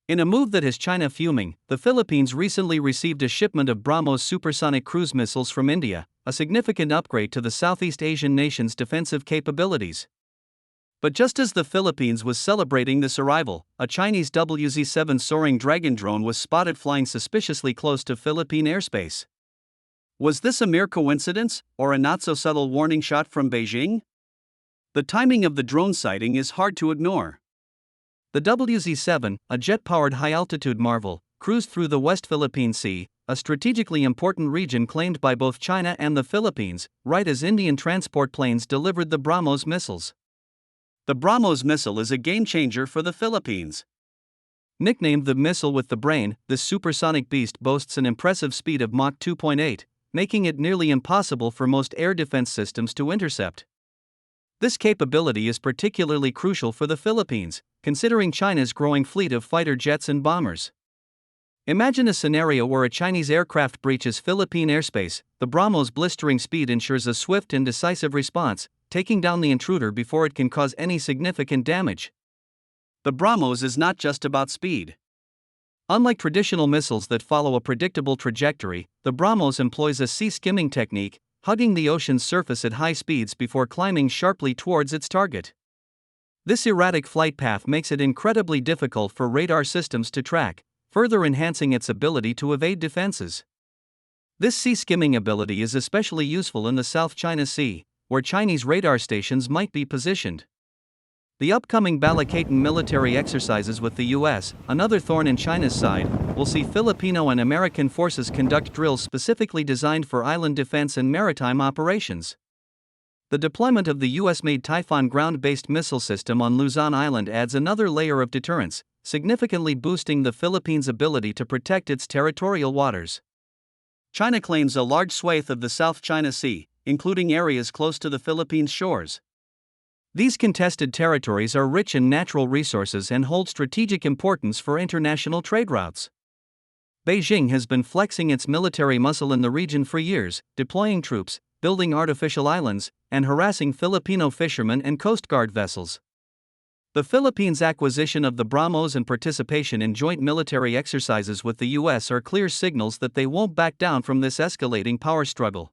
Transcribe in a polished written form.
In a move that has China fuming, the Philippines recently received a shipment of BrahMos supersonic cruise missiles from India, a significant upgrade to the Southeast Asian nation's defensive capabilities. But just as the Philippines was celebrating this arrival, a Chinese WZ-7 soaring Dragon drone was spotted flying suspiciously close to Philippine airspace. Was this a mere coincidence, or a not-so-subtle warning shot from Beijing? The timing of the drone sighting is hard to ignore. The WZ-7, a jet-powered high-altitude marvel, cruised through the West Philippine Sea, a strategically important region claimed by both China and the Philippines, right as Indian transport planes delivered the BrahMos missiles. The BrahMos missile is a game-changer for the Philippines. Nicknamed the missile with the brain, this supersonic beast boasts an impressive speed of Mach 2.8, making it nearly impossible for most air defense systems to intercept. This capability is particularly crucial for the Philippines, considering China's growing fleet of fighter jets and bombers. Imagine a scenario where a Chinese aircraft breaches Philippine airspace. The BrahMos' blistering speed ensures a swift and decisive response, taking down the intruder before it can cause any significant damage. The BrahMos is not just about speed. Unlike traditional missiles that follow a predictable trajectory, the BrahMos employs a sea-skimming technique, hugging the ocean's surface at high speeds before climbing sharply towards its target. This erratic flight path makes it incredibly difficult for radar systems to track, further enhancing its ability to evade defenses. This sea-skimming ability is especially useful in the South China Sea, where Chinese radar stations might be positioned. The upcoming Balikatan military exercises with the US, another thorn in China's side, will see Filipino and American forces conduct drills specifically designed for island defense and maritime operations. The deployment of the US-made Typhoon ground-based missile system on Luzon Island adds another layer of deterrence, significantly boosting the Philippines' ability to protect its territorial waters. China claims a large swathe of the South China Sea, including areas close to the Philippines' shores. These contested territories are rich in natural resources and hold strategic importance for international trade routes. Beijing has been flexing its military muscle in the region for years, deploying troops, building artificial islands, and harassing Filipino fishermen and Coast Guard vessels. The Philippines' acquisition of the BrahMos and participation in joint military exercises with the US are clear signals that they won't back down from this escalating power struggle.